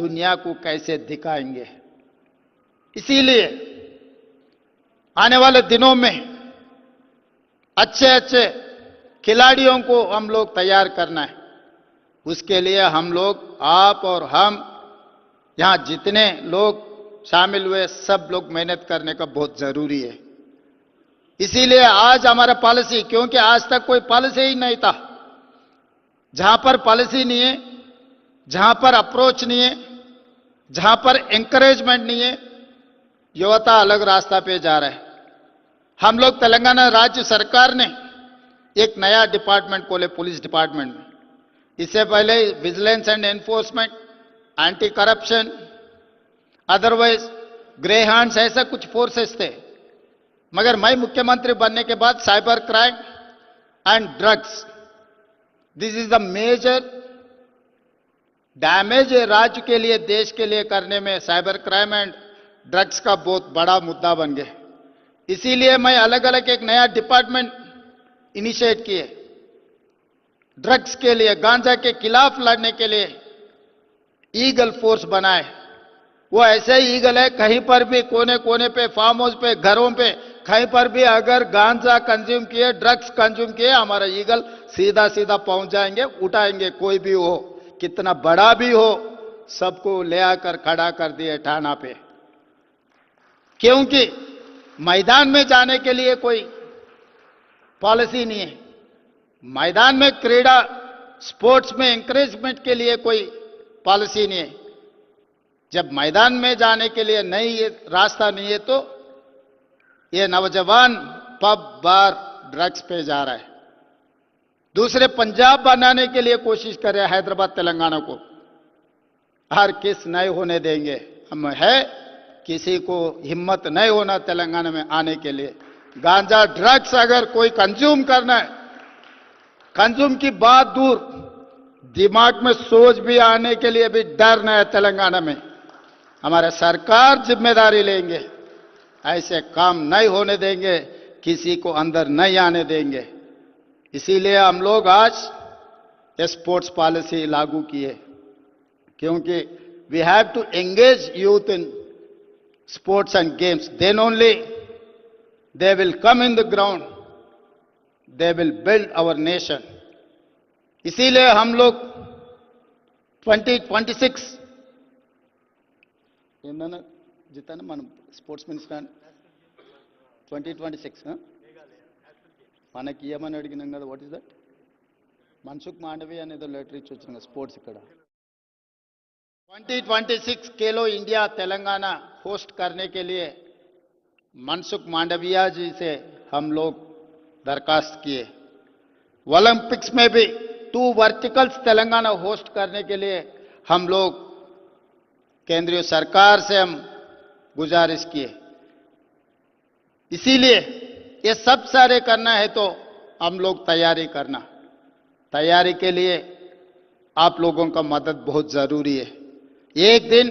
दुनिया को कैसे दिखाएंगे। इसीलिए आने वाले दिनों में अच्छे अच्छे खिलाड़ियों को हम लोग तैयार करना है। उसके लिए हम लोग, आप और हम, यहां जितने लोग शामिल हुए, सब लोग मेहनत करने का बहुत जरूरी है। इसीलिए आज हमारा पॉलिसी, क्योंकि आज तक कोई पॉलिसी ही नहीं था। जहां पर पॉलिसी नहीं है, जहां पर अप्रोच नहीं है, जहां पर एंकरेजमेंट नहीं है, युवता अलग रास्ता पे जा रहा है। हम लोग तेलंगाना राज्य सरकार ने एक नया डिपार्टमेंट खोले पुलिस डिपार्टमेंट में। इससे पहले vigilance and enforcement, anti corruption, otherwise grey hands, ऐसा कुछ फोर्सेस थे। मगर मैं मुख्यमंत्री बनने के बाद cyber crime and drugs, this is the major damage राज्य के लिए, देश के लिए करने में साइबर क्राइम एंड ड्रग्स का बहुत बड़ा मुद्दा बन गया। इसीलिए मैं अलग अलग एक नया डिपार्टमेंट इनिशिएट किए। ड्रग्स के लिए, गांजा के खिलाफ लड़ने के लिए ईगल फोर्स बनाए। वो ऐसे ही ईगल है, कहीं पर भी कोने कोने पे, फार्म हाउस पे, घरों पे, कहीं पर भी अगर गांजा कंज्यूम किए, ड्रग्स कंज्यूम किए, हमारा ईगल सीधा सीधा पहुंच जाएंगे, उठाएंगे। कोई भी हो, कितना बड़ा भी हो, सबको ले आकर खड़ा कर दिए थाना पे। क्योंकि मैदान में जाने के लिए कोई पॉलिसी नहीं है। मैदान में क्रीड़ा, स्पोर्ट्स में एंकरेजमेंट के लिए कोई पॉलिसी नहीं है। जब मैदान में जाने के लिए नहीं, ये रास्ता नहीं है, तो ये नौजवान पब, बार, ड्रग्स पे जा रहा है। दूसरे पंजाब बनाने के लिए कोशिश कर रहे हैं, हैदराबाद तेलंगाना को। हर किस नहीं होने देंगे हम, है किसी को हिम्मत नहीं होना तेलंगाना में आने के लिए। गांजा, ड्रग्स अगर कोई कंज्यूम करना है, कंज्यूम की बात दूर, दिमाग में सोच भी आने के लिए भी डर नहीं है तेलंगाना में। हमारा सरकार जिम्मेदारी लेंगे, ऐसे काम नहीं होने देंगे, किसी को अंदर नहीं आने देंगे। इसीलिए हम लोग आज ये स्पोर्ट्स पॉलिसी लागू किए, क्योंकि we have to engage youth in sports and games, then only they will come in the ground, they will build our nation. इसीलिए हम लोग 2026 ఏందన్నా జితాను మనం స్పోర్ట్స్ మినిస్టర్ 2026 మనకి ఏమని అడిగినాం కదా, what is that, Mansukh Mandaviya అనేదో లెటర్ ఇచ్చి వచ్చిన స్పోర్ట్స్ ఇక్కడ 2026 खेलो इंडिया तेलंगाना होस्ट करने के लिए मनसुख मांडविया जी से हम लोग दरखास्त किए। ओलंपिक्स में भी 2 वर्टिकल्स तेलंगाना होस्ट करने के लिए हम लोग केंद्रीय सरकार से हम गुजारिश किए। इसीलिए ये सब सारे करना है तो हम लोग तैयारी करना, तैयारी के लिए आप लोगों का मदद बहुत जरूरी है। एक दिन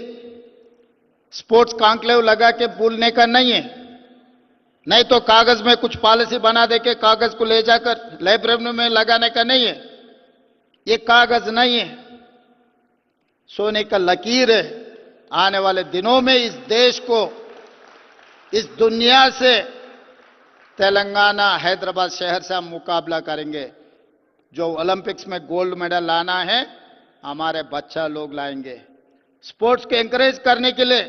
स्पोर्ट्स कॉन्क्लेव लगा के भूलने का नहीं है, नहीं तो कागज में कुछ पॉलिसी बना दे के कागज को ले जाकर लाइब्रेरी में लगाने का नहीं है। ये कागज नहीं है, सोने का लकीर है। आने वाले दिनों में इस देश को, इस दुनिया से तेलंगाना, हैदराबाद शहर से हम मुकाबला करेंगे। जो ओलंपिक्स में गोल्ड मेडल लाना है, हमारे बच्चा लोग लाएंगे। स्पोर्ट्स को एंकरेज करने के लिए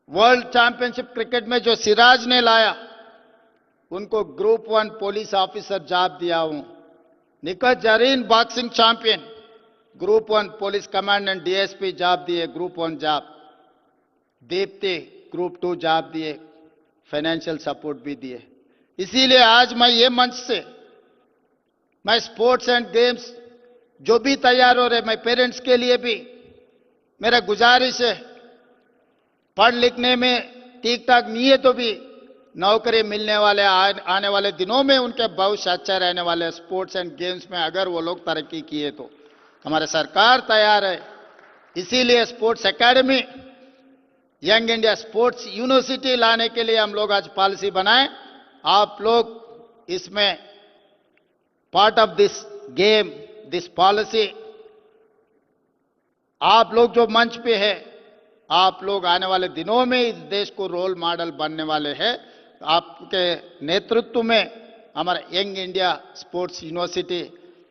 वर्ल्ड चैंपियनशिप क्रिकेट में जो सिराज ने लाया, उनको ग्रुप 1 पुलिस ऑफिसर जॉब दिया हूं। Nikhat Zareen boxing champion, group 1 police commandant, DSP job दिए, group 1 job. Deepti group 2 job दिए, फाइनेंशियल सपोर्ट भी दिए। इसीलिए आज मैं ये मंच से, मैं स्पोर्ट्स एंड गेम्स जो भी तैयार हो रहे, मैं पेरेंट्स के लिए भी मेरा गुजारिश है, पढ़ लिखने में ठीक ठाक नहीं है तो भी नौकरी मिलने वाले, आने वाले दिनों में उनके भविष्य अच्छा रहने वाले। स्पोर्ट्स एंड गेम्स में अगर वो लोग तरक्की किए तो हमारी सरकार तैयार है। इसीलिए sports academy, young India sports university लाने के लिए हम लोग आज पॉलिसी बनाए। आप लोग इसमें part of this game, this policy आप लोग जो मंच पे है, आप लोग आने वाले दिनों में इस देश को रोल मॉडल बनने वाले हैं। आपके नेतृत्व में हमारा young India sports university,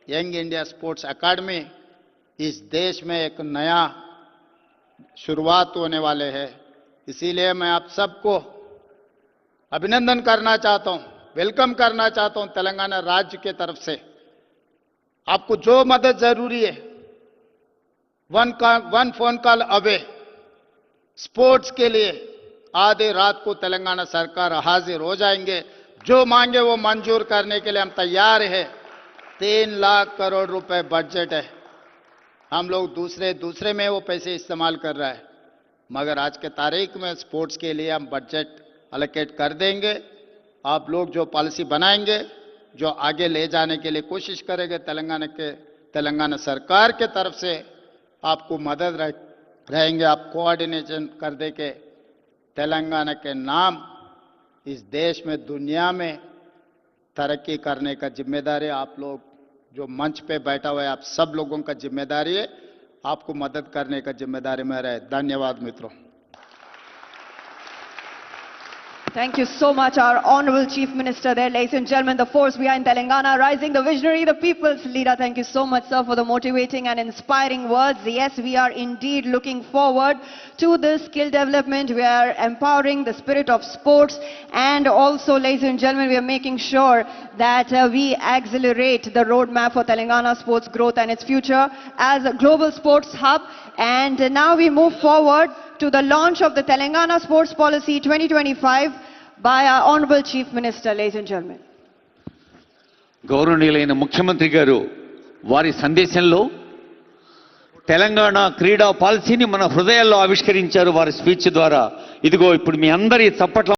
young India sports academy इस देश में एक नया शुरुआत होने वाले है। इसीलिए मैं आप सबको अभिनंदन करना चाहता हूं, वेलकम करना चाहता हूं तेलंगाना राज्य के तरफ से। आपको जो मदद जरूरी है, one phone call away, sports के लिए आधी रात को तेलंगाना सरकार हाजिर हो जाएंगे। जो मांगे वो मंजूर करने के लिए हम तैयार हैं। 3 लाख करोड़ रुपए बजट है, हम लोग दूसरे में वो पैसे इस्तेमाल कर रहा है, मगर आज के तारीख में स्पोर्ट्स के लिए हम बजट अलोकेट कर देंगे। आप लोग जो पॉलिसी बनाएंगे, जो आगे ले जाने के लिए कोशिश करेंगे, तेलंगाना सरकार के तरफ से आपको मदद रहेंगे। आप कोऑर्डिनेशन कर दे के तेलंगाना के नाम इस देश में, दुनिया में तरक्की करने का जिम्मेदारी आप लोग जो मंच पे बैठा हुआ है, आप सब लोगों का जिम्मेदारी है। आपको मदद करने का जिम्मेदारी मेरा है। धन्यवाद मित्रों। Thank you so much, our Honorable Chief Minister there. Ladies and gentlemen, the force behind Telangana rising, the visionary, the people's leader. Thank you so much, sir, for the motivating and inspiring words. Yes, we are indeed looking forward to this skill development. We are empowering the spirit of sports, and also, ladies and gentlemen, we are making sure that we accelerate the roadmap for Telangana sports growth and its future as a global sports hub. And now we move forward to the launch of the Telangana Sports Policy 2025 by our Honorable Chief Minister, ladies and gentlemen. గౌరవనీయులైన ముఖ్యమంత్రి గారు వారి సందేశంలో తెలంగాణ క్రీడా పాలసీని మన హృదయాల్లో ఆవిష్కరించారు వారి స్పీచ్ ద్వారా. ఇదిగో ఇప్పుడు మీ అందరి చప్పట్ల